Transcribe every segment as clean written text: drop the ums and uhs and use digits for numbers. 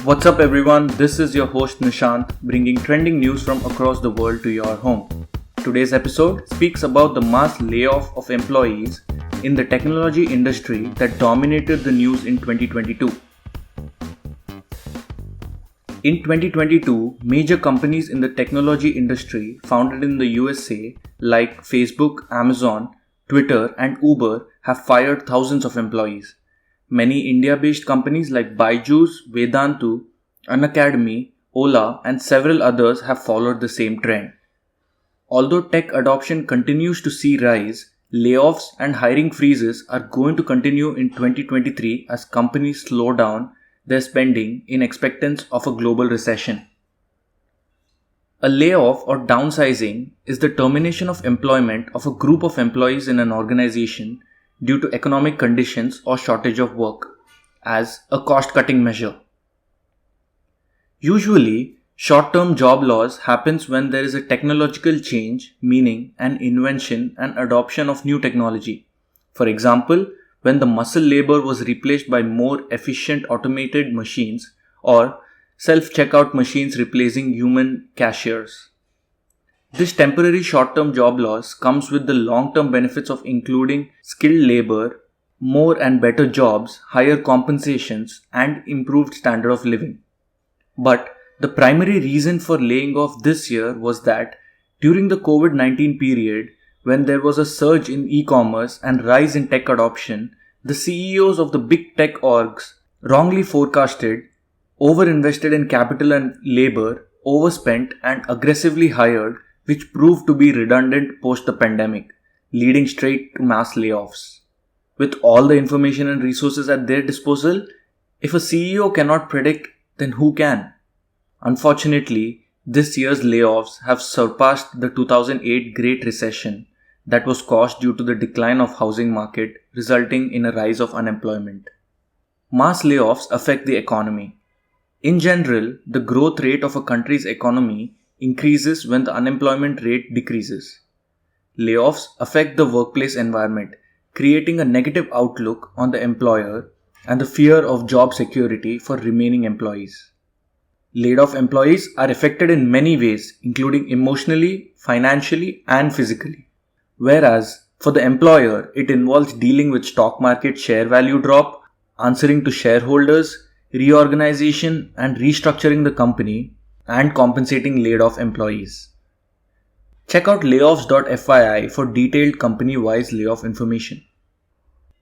What's up, everyone? This is your host Nishant, bringing trending news from across the world to your home. Today's episode speaks about the mass layoff of employees in the technology industry that dominated the news in 2022. In 2022, major companies in the technology industry founded in the USA like Facebook, Amazon, Twitter, and Uber have fired thousands of employees. Many India-based companies like Byju's, Vedantu, Unacademy, Ola, and several others have followed the same trend. Although tech adoption continues to see rise, layoffs and hiring freezes are going to continue in 2023 as companies slow down their spending in expectance of a global recession. A layoff or downsizing is the termination of employment of a group of employees in an organization due to economic conditions or shortage of work, as a cost-cutting measure. Usually, short-term job loss happens when there is a technological change, meaning an invention and adoption of new technology. For example, when the muscle labor was replaced by more efficient automated machines or self-checkout machines replacing human cashiers. This temporary short-term job loss comes with the long-term benefits of including skilled labor, more and better jobs, higher compensations, and improved standard of living. But the primary reason for laying off this year was that during the COVID-19 period, when there was a surge in e-commerce and rise in tech adoption, the CEOs of the big tech orgs wrongly forecasted, overinvested in capital and labor, overspent, and aggressively hired, which proved to be redundant post the pandemic, leading straight to mass layoffs. With all the information and resources at their disposal, if a CEO cannot predict, then who can? Unfortunately, this year's layoffs have surpassed the 2008 Great Recession that was caused due to the decline of housing market, resulting in a rise of unemployment. Mass layoffs affect the economy. In general, the growth rate of a country's economy increases when the unemployment rate decreases. Layoffs affect the workplace environment, creating a negative outlook on the employer and the fear of job security for remaining employees. Laid off employees are affected in many ways, including emotionally, financially, and physically. Whereas, for the employer, it involves dealing with stock market share value drop, answering to shareholders, reorganization and restructuring the company, and compensating laid off employees. Check out layoffs.fyi for detailed company-wise layoff information.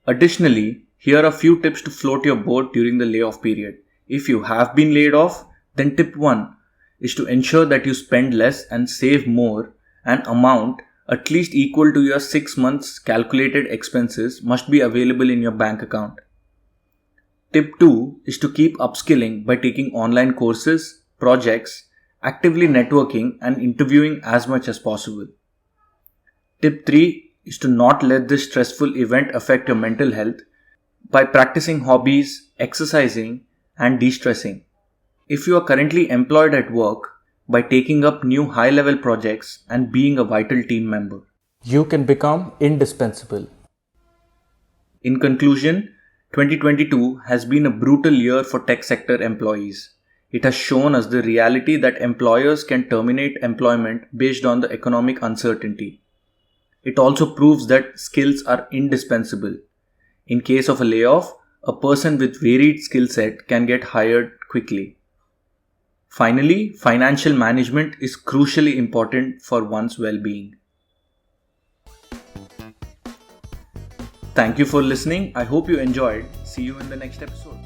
Additionally, here are a few tips to float your boat during the layoff period. If you have been laid off, then tip 1 is to ensure that you spend less and save more. An amount at least equal to your 6 months calculated expenses must be available in your bank account. Tip 2 is to keep upskilling by taking online courses, projects, actively networking and interviewing as much as possible. Tip 3 is to not let this stressful event affect your mental health by practicing hobbies, exercising and de-stressing. If you are currently employed at work, by taking up new high-level projects and being a vital team member, you can become indispensable. In conclusion, 2022 has been a brutal year for tech sector employees. It has shown us the reality that employers can terminate employment based on the economic uncertainty. It also proves that skills are indispensable. In case of a layoff, a person with varied skill set can get hired quickly. Finally, financial management is crucially important for one's well-being. Thank you for listening. I hope you enjoyed. See you in the next episode.